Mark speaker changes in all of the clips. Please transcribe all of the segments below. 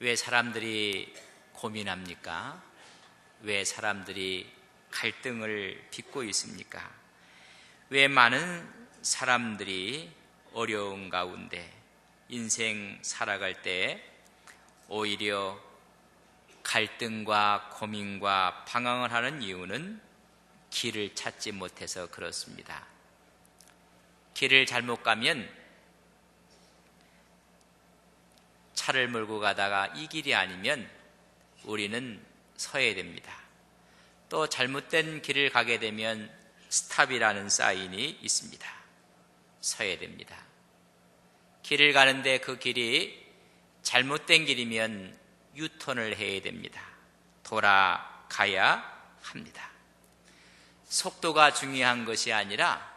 Speaker 1: 왜 사람들이 고민합니까? 왜 사람들이 갈등을 빚고 있습니까? 왜 많은 사람들이 어려운 가운데 인생 살아갈 때 오히려 갈등과 고민과 방황을 하는 이유는 길을 찾지 못해서 그렇습니다. 길을 잘못 가면 차를 몰고 가다가 이 길이 아니면 우리는 서야 됩니다. 또 잘못된 길을 가게 되면 스탑이라는 사인이 있습니다. 서야 됩니다. 길을 가는데 그 길이 잘못된 길이면 유턴을 해야 됩니다. 돌아가야 합니다. 속도가 중요한 것이 아니라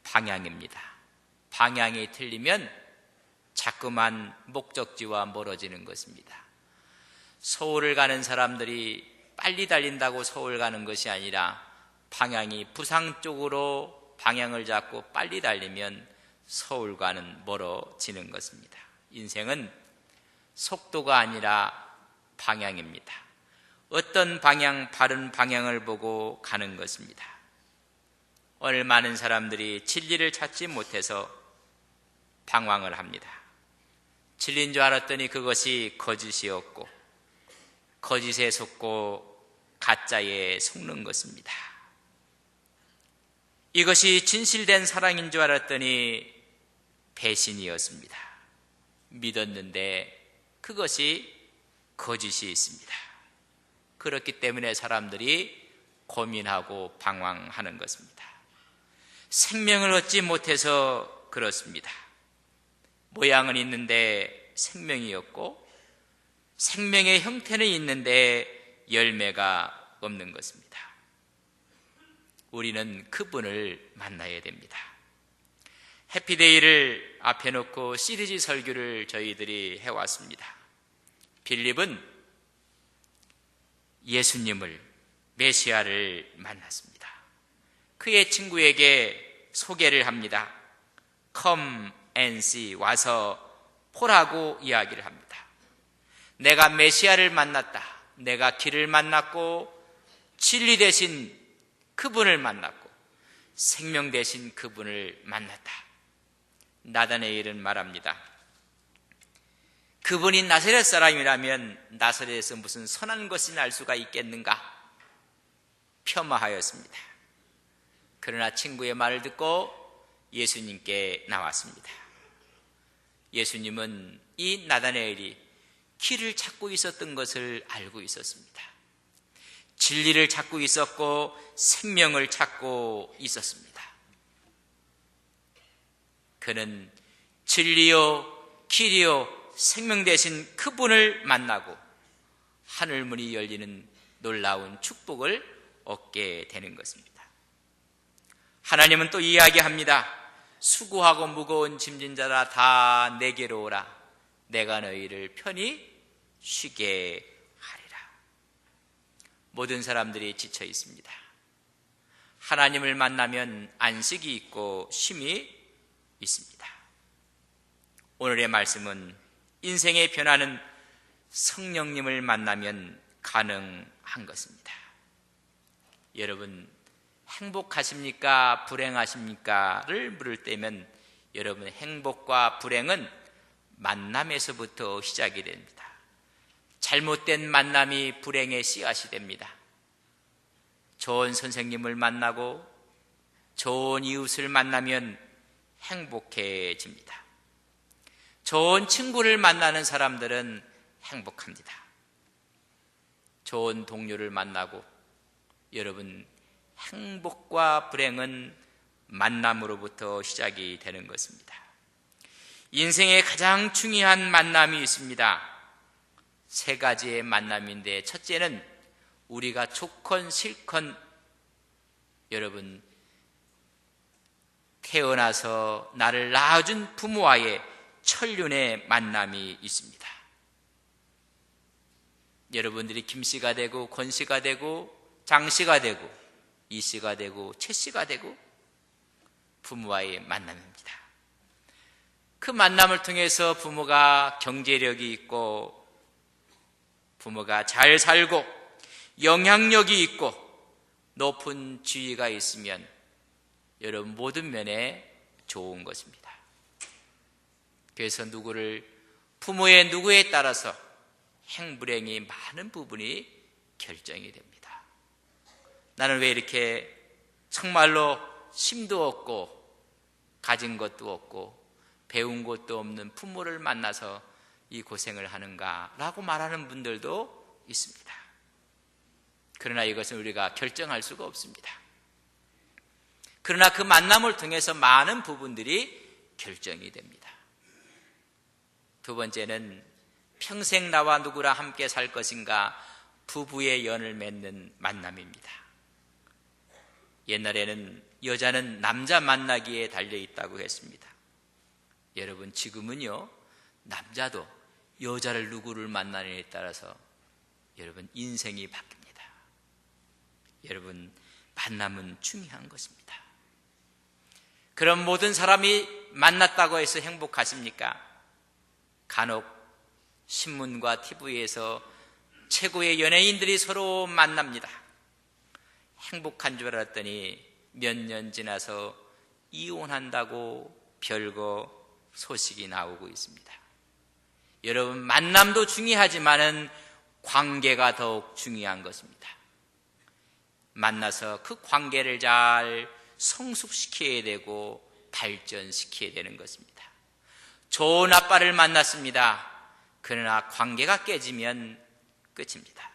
Speaker 1: 방향입니다. 방향이 틀리면 자꾸만 목적지와 멀어지는 것입니다. 서울을 가는 사람들이 빨리 달린다고 서울 가는 것이 아니라 방향이 부산 쪽으로 방향을 잡고 빨리 달리면 서울과는 멀어지는 것입니다. 인생은 속도가 아니라 방향입니다. 어떤 방향, 바른 방향을 보고 가는 것입니다. 오늘 많은 사람들이 진리를 찾지 못해서 방황을 합니다. 진리인 줄 알았더니 그것이 거짓이었고 거짓에 속고 가짜에 속는 것입니다. 이것이 진실된 사랑인 줄 알았더니 배신이었습니다. 믿었는데 그것이 거짓이 있습니다. 그렇기 때문에 사람들이 고민하고 방황하는 것입니다. 생명을 얻지 못해서 그렇습니다. 모양은 있는데 생명이 없고 생명의 형태는 있는데 열매가 없는 것입니다. 우리는 그분을 만나야 됩니다. 해피데이를 앞에 놓고 시리즈 설교를 저희들이 해왔습니다. 빌립은 예수님을, 메시아를 만났습니다. 그의 친구에게 소개를 합니다. Come and see, 와서 보라고 이야기를 합니다. 내가 메시아를 만났다. 내가 길을 만났고 진리 대신 그분을 만났고 생명 대신 그분을 만났다. 나다나엘은 말합니다. 그분이 나사렛 사람이라면 나사렛에서 무슨 선한 것이 날 수가 있겠는가? 폄하하였습니다. 그러나 친구의 말을 듣고 예수님께 나왔습니다. 예수님은 이 나다나엘이 길을 찾고 있었던 것을 알고 있었습니다. 진리를 찾고 있었고 생명을 찾고 있었습니다. 그는 진리요 길이요 생명 되신 그분을 만나고 하늘문이 열리는 놀라운 축복을 얻게 되는 것입니다. 하나님은 또 이야기합니다. 수고하고 무거운 짐진 자라 다 내게로 오라. 내가 너희를 편히 쉬게 하리라. 모든 사람들이 지쳐 있습니다. 하나님을 만나면 안식이 있고 쉼이 있습니다. 오늘의 말씀은 인생의 변화는 성령님을 만나면 가능한 것입니다. 여러분 행복하십니까? 불행하십니까?를 물을 때면 여러분 행복과 불행은 만남에서부터 시작이 됩니다. 잘못된 만남이 불행의 씨앗이 됩니다. 좋은 선생님을 만나고 좋은 이웃을 만나면 행복해집니다. 좋은 친구를 만나는 사람들은 행복합니다. 좋은 동료를 만나고 여러분 행복과 불행은 만남으로부터 시작이 되는 것입니다. 인생에 가장 중요한 만남이 있습니다. 세 가지의 만남인데 첫째는 우리가 좋건 싫건 여러분 태어나서 나를 낳아준 부모와의 천륜의 만남이 있습니다. 여러분들이 김씨가 되고 권씨가 되고 장씨가 되고 이씨가 되고 최씨가 되고 부모와의 만남입니다. 그 만남을 통해서 부모가 경제력이 있고 부모가 잘 살고 영향력이 있고 높은 지위가 있으면 여러분 모든 면에 좋은 것입니다. 그래서 부모의 누구에 따라서 행불행이 많은 부분이 결정이 됩니다. 나는 왜 이렇게 정말로 힘도 없고 가진 것도 없고 배운 것도 없는 부모를 만나서 이 고생을 하는가라고 말하는 분들도 있습니다. 그러나 이것은 우리가 결정할 수가 없습니다. 그러나 그 만남을 통해서 많은 부분들이 결정이 됩니다. 두 번째는 평생 나와 누구랑 함께 살 것인가 부부의 연을 맺는 만남입니다. 옛날에는 여자는 남자 만나기에 달려있다고 했습니다. 여러분 지금은요 남자도 여자를 누구를 만나느냐에 따라서 여러분 인생이 바뀝니다. 여러분 만남은 중요한 것입니다. 그럼 모든 사람이 만났다고 해서 행복하십니까? 간혹 신문과 TV에서 최고의 연예인들이 서로 만납니다. 행복한 줄 알았더니 몇 년 지나서 이혼한다고 별거 소식이 나오고 있습니다. 여러분 만남도 중요하지만은 관계가 더욱 중요한 것입니다. 만나서 그 관계를 잘 성숙시켜야 되고 발전시켜야 되는 것입니다. 좋은 아빠를 만났습니다. 그러나 관계가 깨지면 끝입니다.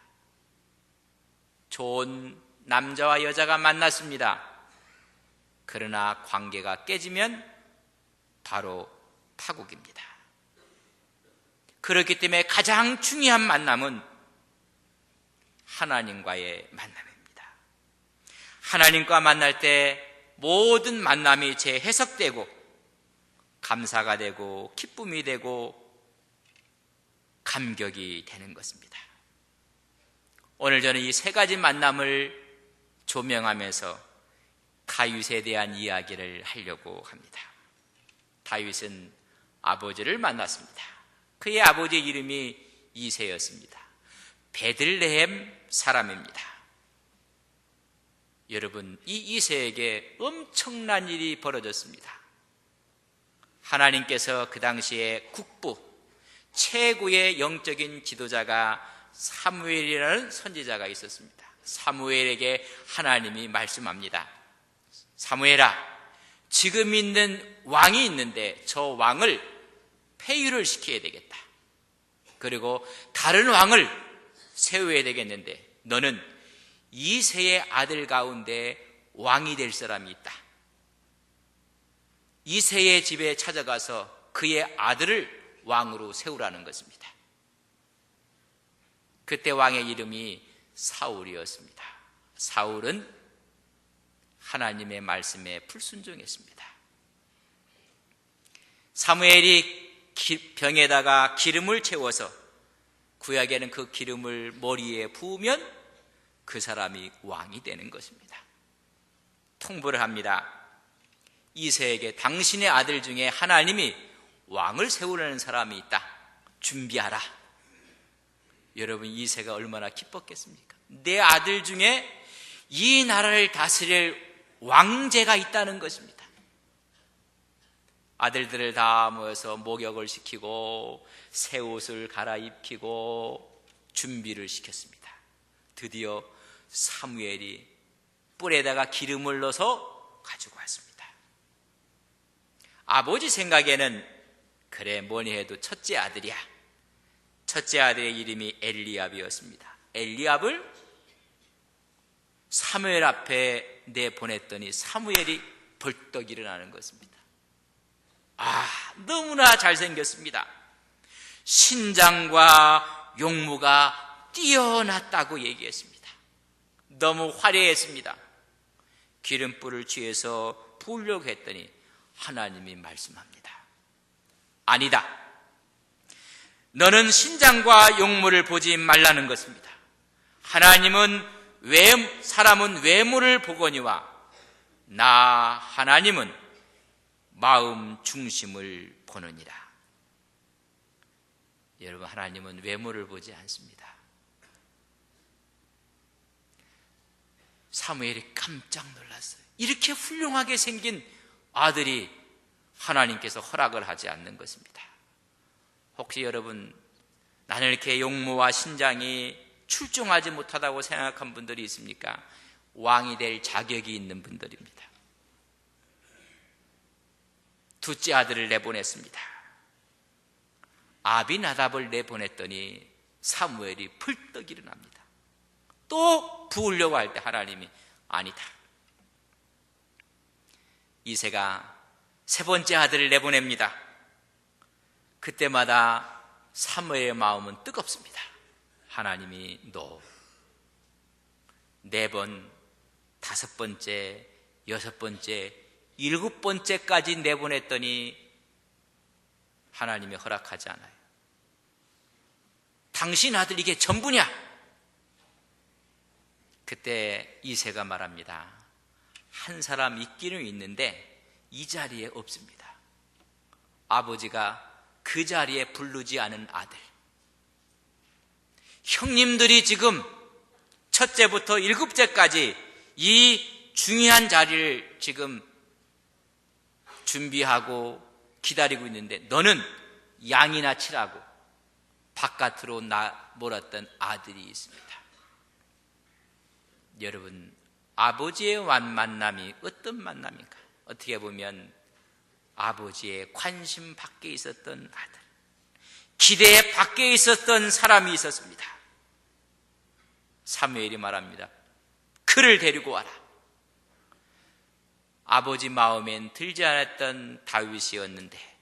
Speaker 1: 좋은 남자와 여자가 만났습니다. 그러나 관계가 깨지면 바로 파국입니다. 그렇기 때문에 가장 중요한 만남은 하나님과의 만남입니다. 하나님과 만날 때 모든 만남이 재해석되고 감사가 되고 기쁨이 되고 감격이 되는 것입니다. 오늘 저는 이 세 가지 만남을 조명하면서 다윗에 대한 이야기를 하려고 합니다. 다윗은 아버지를 만났습니다. 그의 아버지의 이름이 이새였습니다. 베들레헴 사람입니다. 여러분 이 이새에게 엄청난 일이 벌어졌습니다. 하나님께서 그 당시에 국부 최고의 영적인 지도자가 사무엘이라는 선지자가 있었습니다. 사무엘에게 하나님이 말씀합니다. 사무엘아, 지금 있는 왕이 있는데 저 왕을 폐위를 시켜야 되겠다. 그리고 다른 왕을 세워야 되겠는데 너는 이새의 아들 가운데 왕이 될 사람이 있다. 이새의 집에 찾아가서 그의 아들을 왕으로 세우라는 것입니다. 그때 왕의 이름이 사울이었습니다. 사울은 하나님의 말씀에 불순종했습니다. 사무엘이 병에다가 기름을 채워서 구약에는 그 기름을 머리에 부으면 그 사람이 왕이 되는 것입니다. 통보를 합니다. 이새에게 당신의 아들 중에 하나님이 왕을 세우려는 사람이 있다. 준비하라. 여러분 이새가 얼마나 기뻤겠습니까? 내 아들 중에 이 나라를 다스릴 왕제가 있다는 것입니다. 아들들을 다 모여서 목욕을 시키고 새 옷을 갈아입히고 준비를 시켰습니다. 드디어 사무엘이 뿔에다가 기름을 넣어서 가지고 왔습니다. 아버지 생각에는 그래 뭐니 해도 첫째 아들이야. 첫째 아들의 이름이 엘리압이었습니다. 엘리압을 사무엘 앞에 내보냈더니 사무엘이 벌떡 일어나는 것입니다. 너무나 잘생겼습니다. 신장과 용무가 뛰어났다고 얘기했습니다. 너무 화려했습니다. 기름불을 취해서 부으려고 했더니 하나님이 말씀합니다. 아니다. 너는 신장과 용모를 보지 말라는 것입니다. 하나님은 사람은 외모를 보거니와 나 하나님은 마음 중심을 보느니라. 여러분 하나님은 외모를 보지 않습니다. 사무엘이 깜짝 놀랐어요. 이렇게 훌륭하게 생긴 아들이 하나님께서 허락을 하지 않는 것입니다. 혹시 여러분, 나는 이렇게 용모와 신장이 출중하지 못하다고 생각한 분들이 있습니까? 왕이 될 자격이 있는 분들입니다. 둘째 아들을 내보냈습니다. 아비나답을 내보냈더니 사무엘이 벌떡 일어납니다. 또 부으려고 할 때 하나님이 아니다. 이새가 세 번째 아들을 내보냅니다. 그때마다 사무엘의 마음은 뜨겁습니다. 하나님이 너 4번, 5번째, 6번째, 7번째까지 내보냈더니 하나님이 허락하지 않아요. 당신 아들 이게 전부냐? 그때 이새가 말합니다. 한 사람 있기는 있는데 이 자리에 없습니다. 아버지가 그 자리에 부르지 않은 아들. 형님들이 지금 첫째부터 7째까지 이 중요한 자리를 지금 준비하고 기다리고 있는데 너는 양이나 치라고 바깥으로 몰았던 아들이 있습니다. 여러분, 아버지의 만남이 어떤 만남인가? 어떻게 보면 아버지의 관심 밖에 있었던 아들, 기대 밖에 있었던 사람이 있었습니다. 사무엘이 말합니다. 그를 데리고 와라. 아버지 마음엔 들지 않았던 다윗이었는데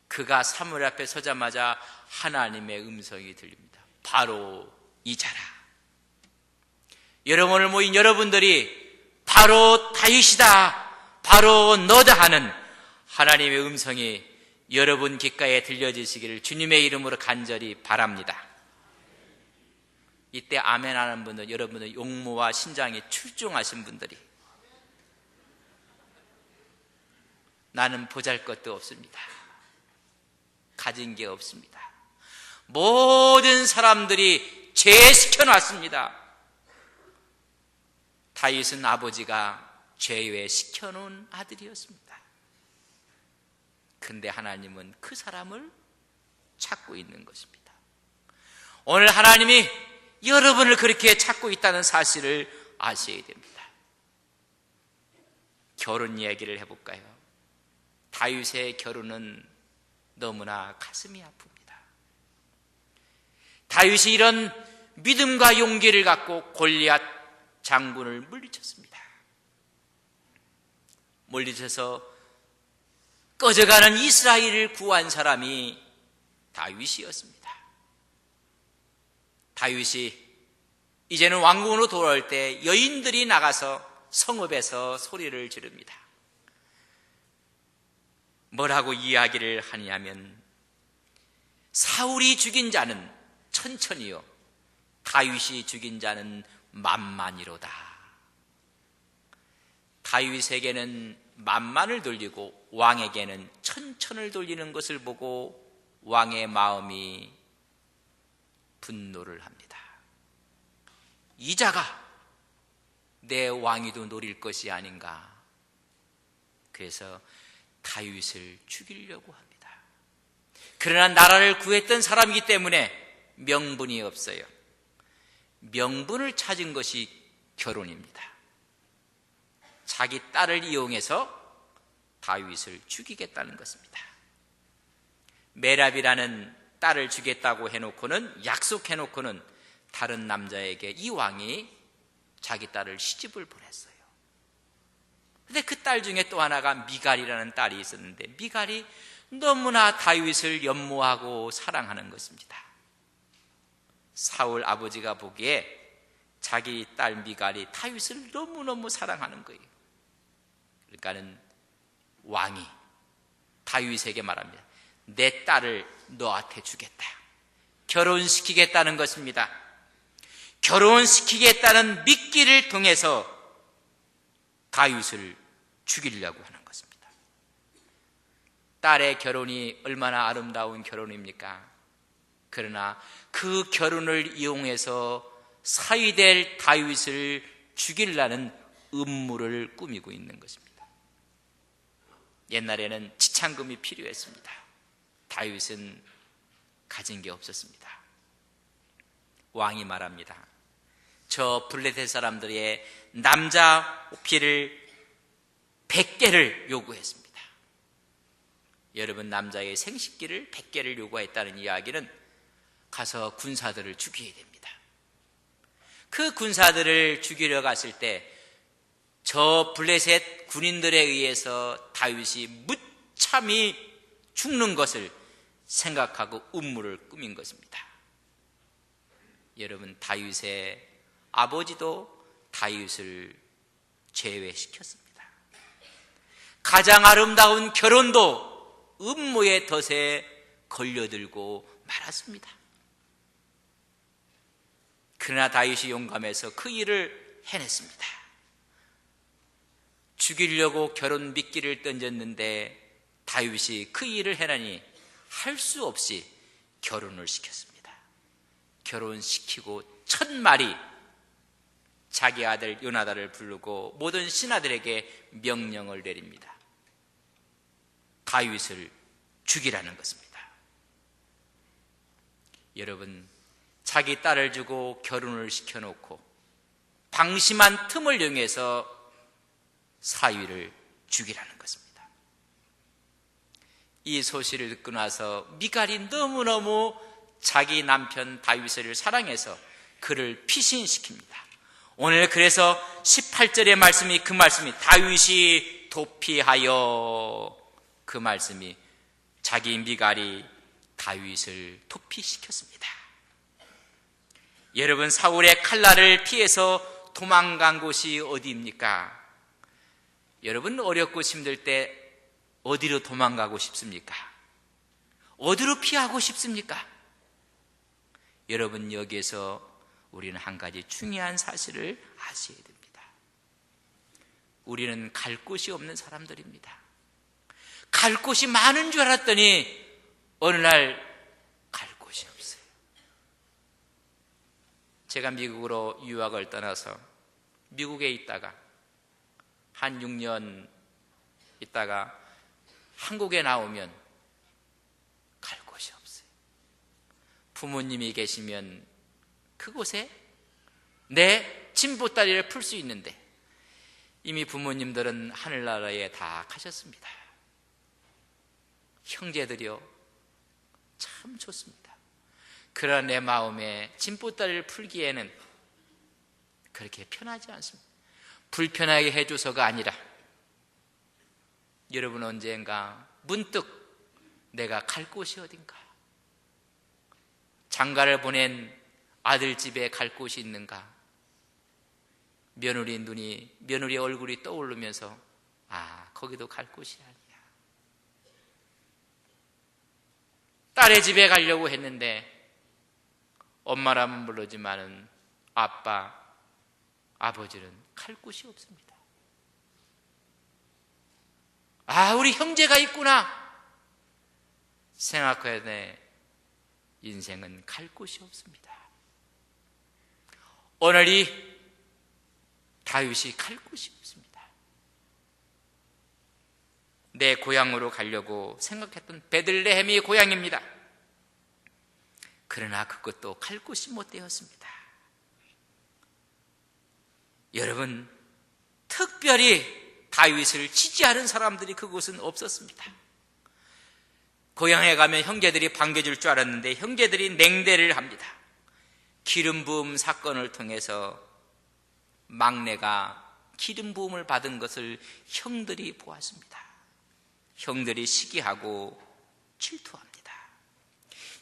Speaker 1: 그가 사무엘 앞에 서자마자 하나님의 음성이 들립니다. 바로 이 자라. 여러분, 오늘 모인 여러분들이 바로 다윗이다, 바로 너다 하는 하나님의 음성이 여러분 귓가에 들려지시기를 주님의 이름으로 간절히 바랍니다. 이때 아멘 하는 분들, 여러분의 용모와 신장이 출중하신 분들이, 나는 보잘것도 없습니다, 가진 게 없습니다, 모든 사람들이 제외시켜놨습니다. 다윗은 아버지가 제외시켜놓은 아들이었습니다. 근데 하나님은 그 사람을 찾고 있는 것입니다. 오늘 하나님이 여러분을 그렇게 찾고 있다는 사실을 아셔야 됩니다. 결혼 이야기를 해볼까요? 다윗의 결혼은 너무나 가슴이 아픕니다. 다윗이 이런 믿음과 용기를 갖고 골리앗 장군을 물리쳤습니다. 물리쳐서 꺼져가는 이스라엘을 구한 사람이 다윗이었습니다. 다윗이 이제는 왕궁으로 돌아올 때 여인들이 나가서 성읍에서 소리를 지릅니다. 뭐라고 이야기를 하냐면 사울이 죽인 자는 천천히요, 다윗이 죽인 자는 만만이로다. 다윗에게는 만만을 돌리고 왕에게는 천천을 돌리는 것을 보고 왕의 마음이 분노를 합니다. 이자가 내 왕위도 노릴 것이 아닌가. 그래서 다윗을 죽이려고 합니다. 그러나 나라를 구했던 사람이기 때문에 명분이 없어요. 명분을 찾은 것이 결혼입니다. 자기 딸을 이용해서 다윗을 죽이겠다는 것입니다. 메랍이라는 딸을 주겠다고 해놓고는, 약속해놓고는 다른 남자에게 이 왕이 자기 딸을 시집을 보냈어요. 근데 그 딸 중에 또 하나가 미갈이라는 딸이 있었는데, 미갈이 너무나 다윗을 연모하고 사랑하는 것입니다. 사울 아버지가 보기에 자기 딸 미갈이 다윗을 너무너무 사랑하는 거예요. 그러니까는 왕이 다윗에게 말합니다. 내 딸을 너한테 주겠다. 결혼시키겠다는 것입니다. 결혼시키겠다는 미끼를 통해서 다윗을 죽이려고 하는 것입니다. 딸의 결혼이 얼마나 아름다운 결혼입니까? 그러나 그 결혼을 이용해서 사위될 다윗을 죽이려는 음모를 꾸미고 있는 것입니다. 옛날에는 지창금이 필요했습니다. 다윗은 가진 게 없었습니다. 왕이 말합니다. 저 블레셋 사람들의 남자 피를 100개를 요구했습니다. 여러분, 남자의 생식기를 100개를 요구했다는 이야기는 가서 군사들을 죽여야 됩니다. 그 군사들을 죽이려 갔을 때 저 블레셋 군인들에 의해서 다윗이 무참히 죽는 것을 생각하고 음모를 꾸민 것입니다. 여러분, 다윗의 아버지도 다윗을 제외시켰습니다. 가장 아름다운 결혼도 음모의 덫에 걸려들고 말았습니다. 그러나 다윗이 용감해서 그 일을 해냈습니다. 죽이려고 결혼 미끼를 던졌는데 다윗이 그 일을 해내니 할 수 없이 결혼을 시켰습니다. 결혼시키고 첫 말이 자기 아들 요나단을 부르고 모든 신하들에게 명령을 내립니다. 다윗을 죽이라는 것입니다. 여러분, 자기 딸을 주고 결혼을 시켜놓고 방심한 틈을 이용해서 사위를 죽이라는 것입니다. 이 소식을 듣고 나서 미갈이 너무너무 자기 남편 다윗을 사랑해서 그를 피신시킵니다. 오늘 그래서 18절의 말씀이 그 말씀이 다윗이 도피하여, 그 말씀이 자기 미갈이 다윗을 도피시켰습니다. 여러분, 사울의 칼날을 피해서 도망간 곳이 어디입니까? 여러분, 어렵고 힘들 때 어디로 도망가고 싶습니까? 어디로 피하고 싶습니까? 여러분, 여기에서 우리는 한 가지 중요한 사실을 아셔야 됩니다. 우리는 갈 곳이 없는 사람들입니다. 갈 곳이 많은 줄 알았더니 어느 날 갈 곳이 없어요. 제가 미국으로 유학을 떠나서 미국에 있다가 한 6년 있다가 한국에 나오면 갈 곳이 없어요. 부모님이 계시면 그곳에 내 진보다리를 풀 수 있는데 이미 부모님들은 하늘나라에 다 가셨습니다. 형제들이요, 참 좋습니다. 그러나 내 마음에 진보다리를 풀기에는 그렇게 편하지 않습니다. 불편하게 해줘서가 아니라 여러분, 언젠가 문득 내가 갈 곳이 어딘가, 장가를 보낸 아들 집에 갈 곳이 있는가, 며느리 얼굴이 떠오르면서 거기도 갈 곳이 아니야. 딸의 집에 가려고 했는데 엄마라면 부르지만은 아빠, 아버지는 갈 곳이 없습니다. 우리 형제가 있구나 생각해야 돼. 인생은 갈 곳이 없습니다. 오늘 이 다윗이 갈 곳이 없습니다. 내 고향으로 가려고 생각했던 베들레헴이 고향입니다. 그러나 그것도 갈 곳이 못 되었습니다. 여러분, 특별히 다윗을 지지하는 사람들이 그곳은 없었습니다. 고향에 가면 형제들이 반겨줄 줄 알았는데 형제들이 냉대를 합니다. 기름 부음 사건을 통해서 막내가 기름 부음을 받은 것을 형들이 보았습니다. 형들이 시기하고 질투합니다.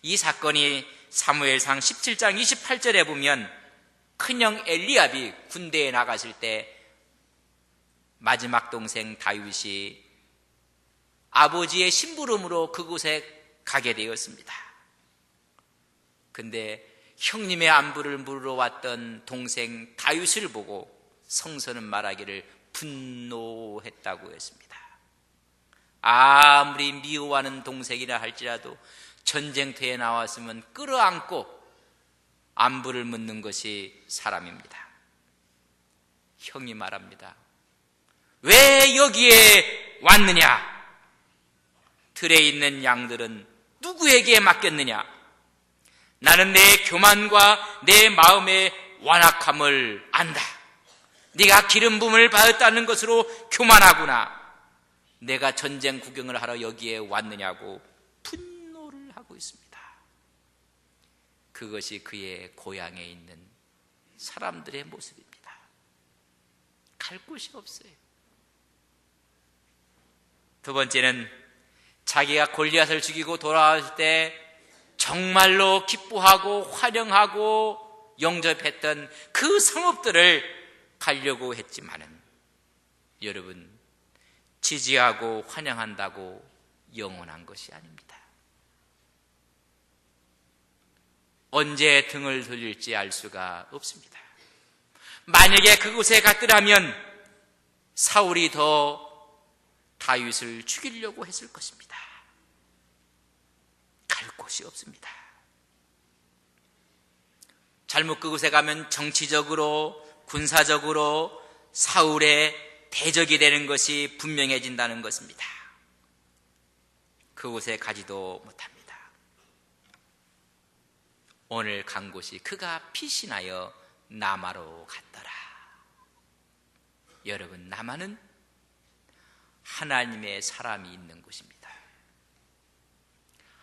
Speaker 1: 이 사건이 사무엘상 17장 28절에 보면 큰형 엘리압이 군대에 나갔을 때 마지막 동생 다윗이 아버지의 심부름으로 그곳에 가게 되었습니다. 근데 형님의 안부를 물으러 왔던 동생 다윗을 보고 성서는 말하기를 분노했다고 했습니다. 아무리 미워하는 동생이라 할지라도 전쟁터에 나왔으면 끌어안고 안부를 묻는 것이 사람입니다. 형이 말합니다. 왜 여기에 왔느냐? 들에 있는 양들은 누구에게 맡겼느냐? 나는 내 교만과 내 마음의 완악함을 안다. 네가 기름 부음을 받았다는 것으로 교만하구나. 내가 전쟁 구경을 하러 여기에 왔느냐고 분노를 하고 있습니다. 그것이 그의 고향에 있는 사람들의 모습입니다. 갈 곳이 없어요. 두 번째는 자기가 골리앗을 죽이고 돌아왔을 때 정말로 기뻐하고 환영하고 영접했던 그 성읍들을 가려고 했지만은 여러분, 지지하고 환영한다고 영원한 것이 아닙니다. 언제 등을 돌릴지 알 수가 없습니다. 만약에 그곳에 갔더라면 사울이 더 다윗을 죽이려고 했을 것입니다. 갈 곳이 없습니다. 잘못 그곳에 가면 정치적으로, 군사적으로 사울의 대적이 되는 것이 분명해진다는 것입니다. 그곳에 가지도 못합니다. 오늘 간 곳이 그가 피신하여 남아로 갔더라. 여러분, 남아는 하나님의 사람이 있는 곳입니다.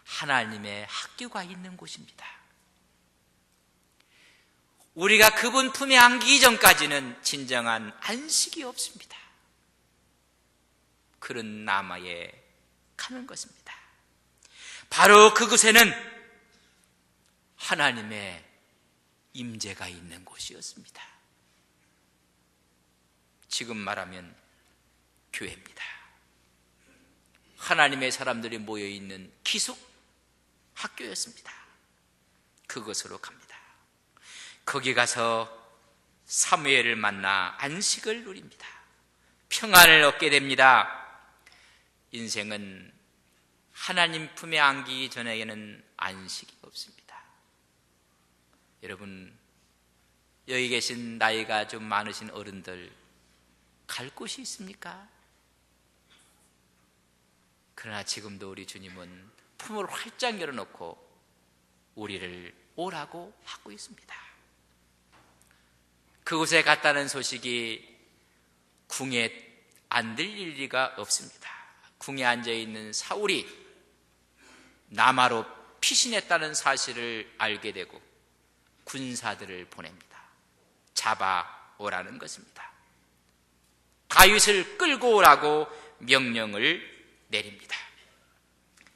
Speaker 1: 하나님의 학교가 있는 곳입니다. 우리가 그분 품에 안기기 전까지는 진정한 안식이 없습니다. 그런 남아에 가는 것입니다. 바로 그곳에는 하나님의 임재가 있는 곳이었습니다. 지금 말하면 교회입니다. 하나님의 사람들이 모여있는 기숙 학교였습니다. 그곳으로 갑니다. 거기 가서 사무엘을 만나 안식을 누립니다. 평안을 얻게 됩니다. 인생은 하나님 품에 안기기 전에는 안식이 없습니다. 여러분, 여기 계신 나이가 좀 많으신 어른들, 갈 곳이 있습니까? 그러나 지금도 우리 주님은 품을 활짝 열어놓고 우리를 오라고 하고 있습니다. 그곳에 갔다는 소식이 궁에 안 들릴 리가 없습니다. 궁에 앉아있는 사울이 남아로 피신했다는 사실을 알게 되고 군사들을 보냅니다. 잡아오라는 것입니다. 다윗을 끌고 오라고 명령을 내립니다.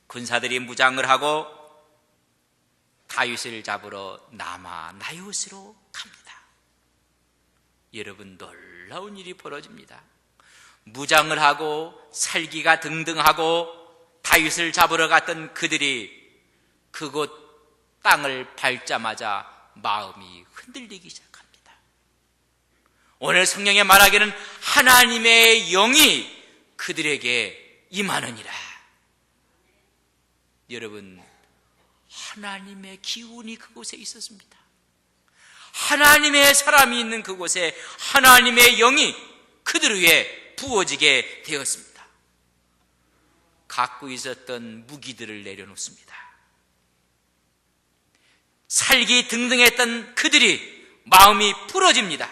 Speaker 1: 군사들이 무장을 하고 다윗을 잡으러 남아 나요스로 갑니다. 여러분, 놀라운 일이 벌어집니다. 무장을 하고 살기가 등등하고 다윗을 잡으러 갔던 그들이 그곳 땅을 밟자마자 마음이 흔들리기 시작합니다. 오늘 성경에 말하기는 하나님의 영이 그들에게 임하느니라. 여러분, 하나님의 기운이 그곳에 있었습니다. 하나님의 사람이 있는 그곳에 하나님의 영이 그들 위에 부어지게 되었습니다. 갖고 있었던 무기들을 내려놓습니다. 살기 등등했던 그들이 마음이 부러집니다.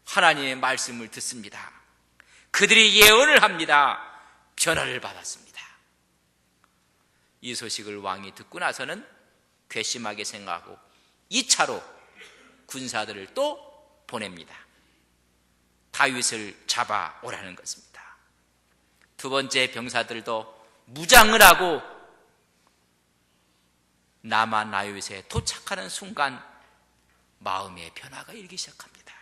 Speaker 1: 하나님의 말씀을 듣습니다. 그들이 예언을 합니다. 변화를 받았습니다. 이 소식을 왕이 듣고 나서는 괘씸하게 생각하고 2차로 군사들을 또 보냅니다. 다윗을 잡아오라는 것입니다. 두 번째 병사들도 무장을 하고 남아 나요스에 도착하는 순간 마음의 변화가 일기 시작합니다.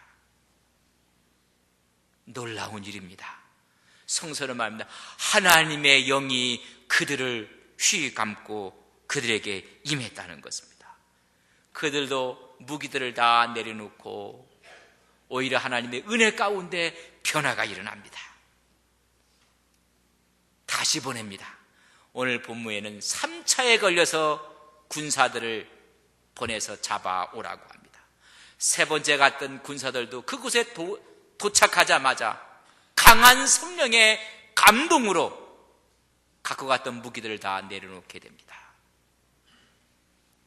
Speaker 1: 놀라운 일입니다. 성서는 말합니다. 하나님의 영이 그들을 휘감고 그들에게 임했다는 것입니다. 그들도 무기들을 다 내려놓고 오히려 하나님의 은혜 가운데 변화가 일어납니다. 다시 보냅니다. 오늘 본문에는 3차에 걸려서 군사들을 보내서 잡아오라고 합니다. 세 번째 갔던 군사들도 그곳에 도착하자마자 강한 성령의 감동으로 갖고 갔던 무기들을 다 내려놓게 됩니다.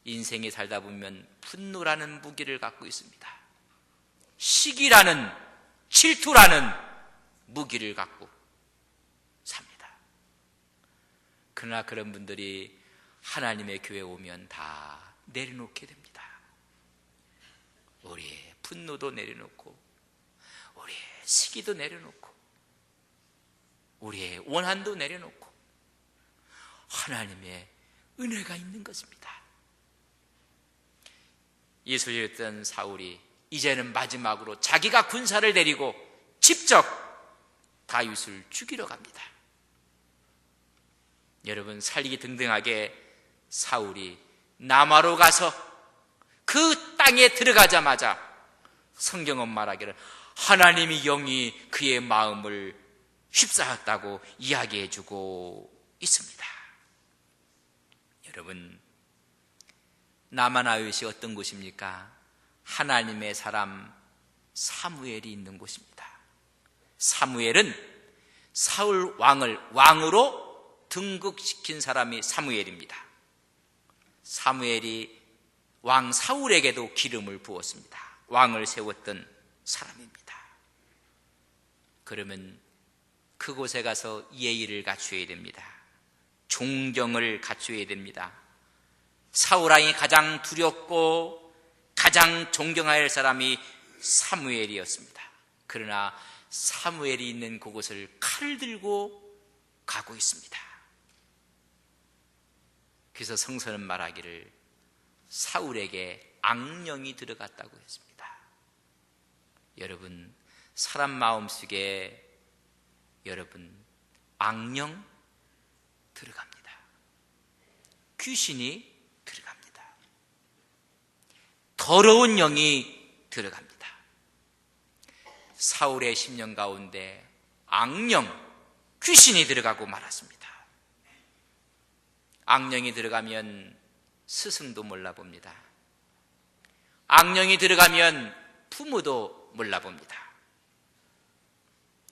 Speaker 1: 인생에 살다 보면 분노라는 무기를 갖고 있습니다. 시기라는, 질투라는 무기를 갖고 삽니다. 그러나 그런 분들이 하나님의 교회에 오면 다 내려놓게 됩니다. 우리의 분노도 내려놓고, 우리의 시기도 내려놓고, 우리의 원한도 내려놓고 하나님의 은혜가 있는 것입니다. 예수였던 사울이 이제는 마지막으로 자기가 군사를 데리고 직접 다윗을 죽이러 갑니다. 여러분, 살기 등등하게 사울이 남아로 가서 그 땅에 들어가자마자 성경은 말하기를 하나님이 영이 그의 마음을 휩싸였다고 이야기해주고 있습니다. 여러분, 나마나윗이 어떤 곳입니까? 하나님의 사람 사무엘이 있는 곳입니다. 사무엘은 사울 왕을 왕으로 등극시킨 사람이 사무엘입니다. 사무엘이 왕 사울에게도 기름을 부었습니다. 왕을 세웠던 사람입니다. 그러면 그곳에 가서 예의를 갖추어야 됩니다. 존경을 갖추어야 됩니다. 사울 왕이 가장 두렵고 가장 존경해야 할 사람이 사무엘이었습니다. 그러나 사무엘이 있는 그곳을 칼을 들고 가고 있습니다. 그래서 성서는 말하기를 사울에게 악령이 들어갔다고 했습니다. 여러분, 사람 마음속에 여러분 악령 들어갑니다. 귀신이 들어갑니다. 더러운 영이 들어갑니다. 사울의 10년 가운데 악령, 귀신이 들어가고 말았습니다. 악령이 들어가면 스승도 몰라봅니다. 악령이 들어가면 부모도 몰라봅니다.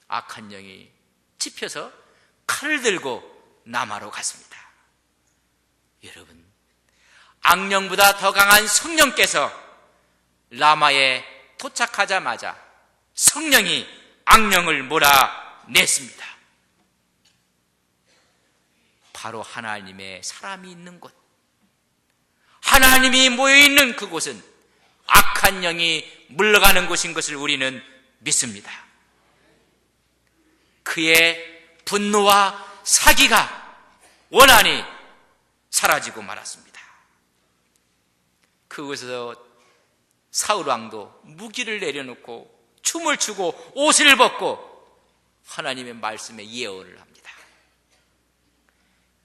Speaker 1: 악한 영이 찝혀서 칼을 들고 남아로 갔습니다. 여러분, 악령보다 더 강한 성령께서 라마에 도착하자마자 성령이 악령을 몰아냈습니다. 바로 하나님의 사람이 있는 곳, 하나님이 모여있는 그곳은 악한 영이 물러가는 곳인 것을 우리는 믿습니다. 그의 분노와 사기가 원한이 사라지고 말았습니다. 그곳에서 사울왕도 무기를 내려놓고 춤을 추고 옷을 벗고 하나님의 말씀에 예언을 합니다.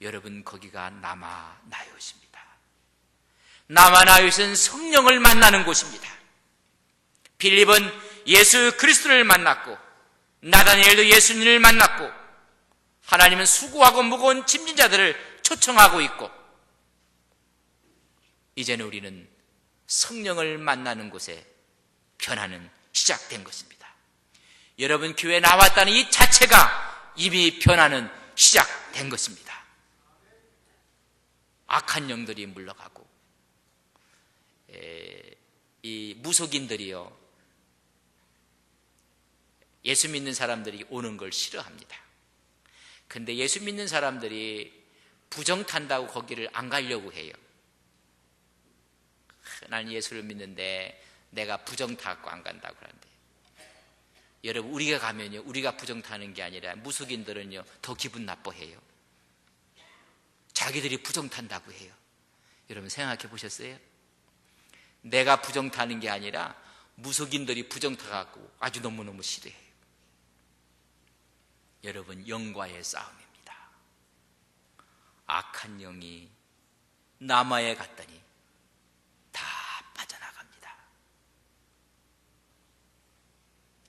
Speaker 1: 여러분, 거기가 나마나웃입니다. 나마나웃은 성령을 만나는 곳입니다. 빌립은 예수 그리스도를 만났고 나다니엘도 예수님을 만났고 하나님은 수고하고 무거운 짐진 자들을 초청하고 있고 이제는 우리는 성령을 만나는 곳에 변화는 시작된 것입니다. 여러분, 교회에 나왔다는 이 자체가 이미 변화는 시작된 것입니다. 악한 영들이 물러가고 이 무속인들이요, 예수 믿는 사람들이 오는 걸 싫어합니다. 근데 예수 믿는 사람들이 부정 탄다고 거기를 안 가려고 해요. 난 예수를 믿는데 내가 부정 타고 안 간다고 하는데, 여러분, 우리가 가면요, 우리가 부정 타는 게 아니라 무속인들은요 더 기분 나빠해요. 자기들이 부정 탄다고 해요. 여러분, 생각해 보셨어요? 내가 부정 타는 게 아니라 무속인들이 부정 타갖고 아주 너무너무 싫어해요. 여러분, 영과의 싸움입니다. 악한 영이 남아에 갔더니 다 빠져나갑니다.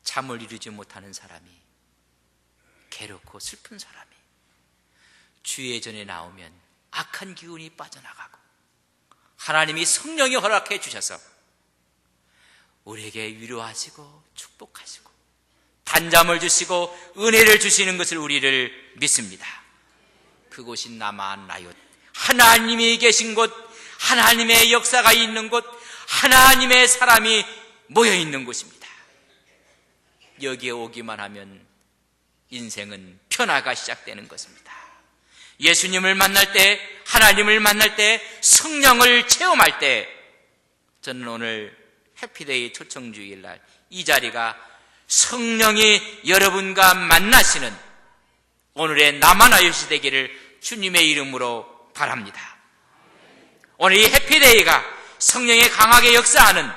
Speaker 1: 잠을 이루지 못하는 사람이, 괴롭고 슬픈 사람이 주의 전에 나오면 악한 기운이 빠져나가고 하나님이 성령이 허락해 주셔서 우리에게 위로하시고 축복하시고 단잠을 주시고 은혜를 주시는 것을 우리를 믿습니다. 그곳이 나마나얏, 하나님이 계신 곳, 하나님의 역사가 있는 곳, 하나님의 사람이 모여 있는 곳입니다. 여기에 오기만 하면 인생은 변화가 시작되는 것입니다. 예수님을 만날 때, 하나님을 만날 때, 성령을 체험할 때, 저는 오늘 해피데이 초청주일날 이 자리가 성령이 여러분과 만나시는 오늘의 나마나얏이 되기를 주님의 이름으로 바랍니다. 오늘 이 해피데이가 성령이 강하게 역사하는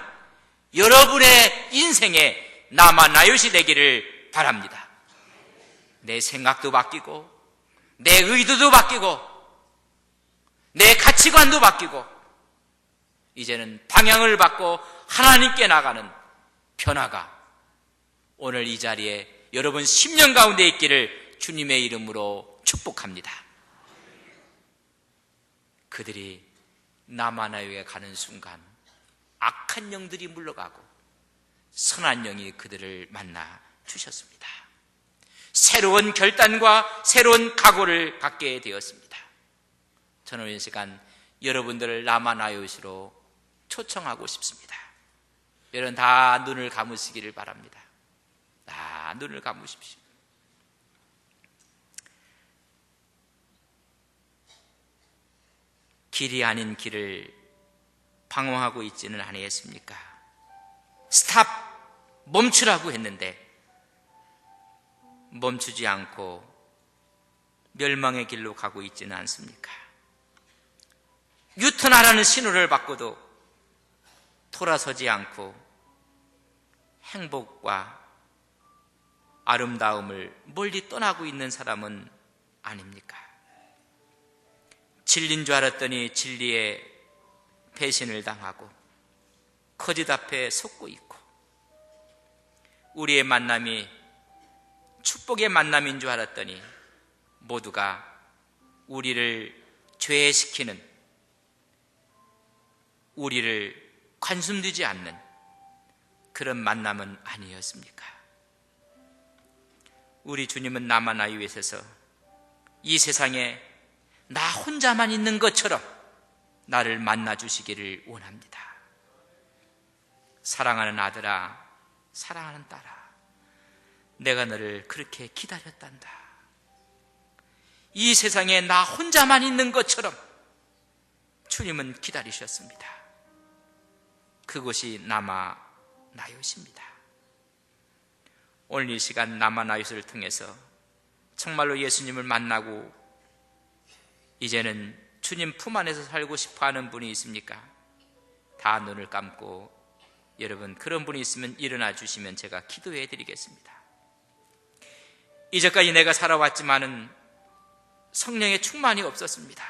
Speaker 1: 여러분의 인생의 나마나얏이 되기를 바랍니다. 내 생각도 바뀌고 내 의도도 바뀌고 내 가치관도 바뀌고 이제는 방향을 바꿔 하나님께 나가는 변화가 오늘 이 자리에 여러분 심령 가운데 있기를 주님의 이름으로 축복합니다. 그들이 나마나얏에 가는 순간 악한 영들이 물러가고 선한 영이 그들을 만나 주셨습니다. 새로운 결단과 새로운 각오를 갖게 되었습니다. 저는 이 시간 여러분들을 나마나얏으로 초청하고 싶습니다. 여러분 다 눈을 감으시기를 바랍니다. 다 눈을 감으십시오. 길이 아닌 길을 방황하고 있지는 아니겠습니까? 스탑! 멈추라고 했는데 멈추지 않고 멸망의 길로 가고 있지는 않습니까? 유턴하라는 신호를 받고도 돌아서지 않고 행복과 아름다움을 멀리 떠나고 있는 사람은 아닙니까? 진리인 줄 알았더니 진리에 배신을 당하고 거짓 앞에 속고 있고 우리의 만남이 축복의 만남인 줄 알았더니 모두가 우리를 죄시키는, 우리를 관심두지 않는 그런 만남은 아니었습니까? 우리 주님은 나마나얏에서 이 세상에 나 혼자만 있는 것처럼 나를 만나주시기를 원합니다. 사랑하는 아들아, 사랑하는 딸아, 내가 너를 그렇게 기다렸단다. 이 세상에 나 혼자만 있는 것처럼 주님은 기다리셨습니다. 그것이 나마나얏입니다. 오늘 이 시간 나마나얏을 통해서 정말로 예수님을 만나고 이제는 주님 품 안에서 살고 싶어하는 분이 있습니까? 다 눈을 감고 여러분 그런 분이 있으면 일어나 주시면 제가 기도해 드리겠습니다. 이제까지 내가 살아왔지만은 성령의 충만이 없었습니다.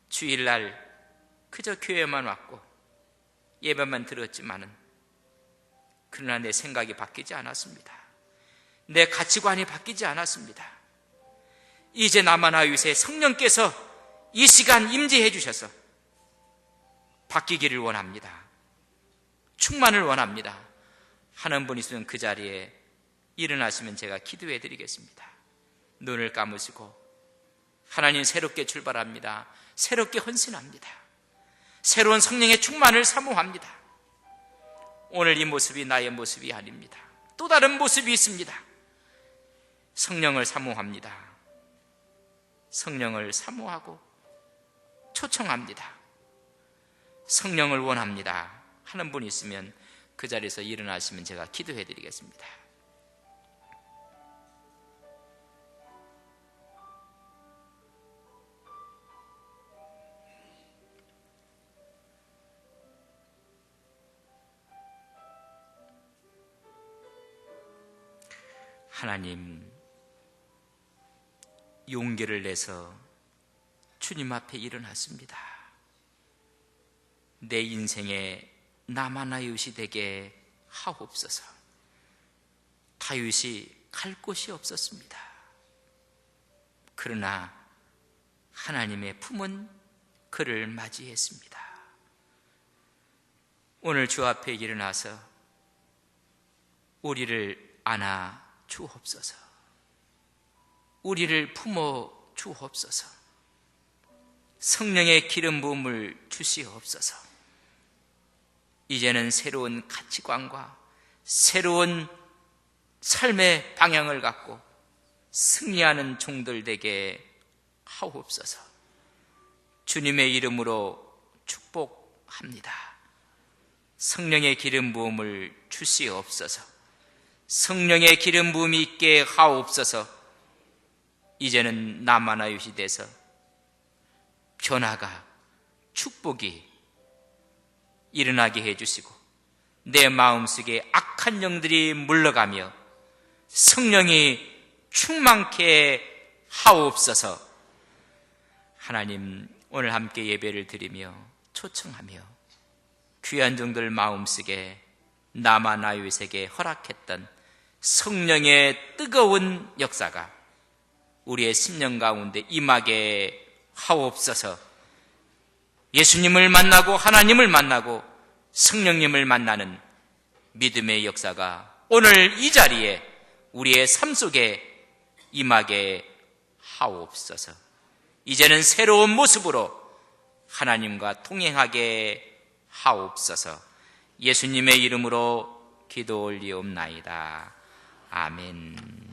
Speaker 1: 주일날 그저 교회만 왔고 예배만 들었지만은 그러나 내 생각이 바뀌지 않았습니다. 내 가치관이 바뀌지 않았습니다. 이제 나마나얏에 성령께서 이 시간 임재해 주셔서 바뀌기를 원합니다. 충만을 원합니다 하는 분 있으면 그 자리에 일어나시면 제가 기도해 드리겠습니다. 눈을 감으시고 하나님 새롭게 출발합니다. 새롭게 헌신합니다. 새로운 성령의 충만을 사모합니다. 오늘 이 모습이 나의 모습이 아닙니다. 또 다른 모습이 있습니다. 성령을 사모합니다. 성령을 사모하고 초청합니다. 성령을 원합니다 하는 분이 있으면 그 자리에서 일어나시면 제가 기도해 드리겠습니다. 하나님, 용기를 내서 주님 앞에 일어났습니다. 내 인생에 나마나얏이 되게 하옵소서. 다윗이 갈 곳이 없었습니다. 그러나 하나님의 품은 그를 맞이했습니다. 오늘 주 앞에 일어나서 우리를 안아 주옵소서. 우리를 품어 주옵소서. 성령의 기름 부음을 주시옵소서. 이제는 새로운 가치관과 새로운 삶의 방향을 갖고 승리하는 종들 되게 하옵소서. 주님의 이름으로 축복합니다. 성령의 기름 부음을 주시옵소서. 성령의 기름 부음이 있게 하옵소서. 이제는 남아나요시 돼서 변화가, 축복이 일어나게 해주시고 내 마음속에 악한 영들이 물러가며 성령이 충만케 하옵소서. 하나님, 오늘 함께 예배를 드리며 초청하며 귀한 종들 마음속에 남아나요에게 허락했던 성령의 뜨거운 역사가 우리의 심령 가운데 임하게 하옵소서. 예수님을 만나고 하나님을 만나고 성령님을 만나는 믿음의 역사가 오늘 이 자리에 우리의 삶 속에 임하게 하옵소서. 이제는 새로운 모습으로 하나님과 동행하게 하옵소서. 예수님의 이름으로 기도 올리옵나이다. 아멘.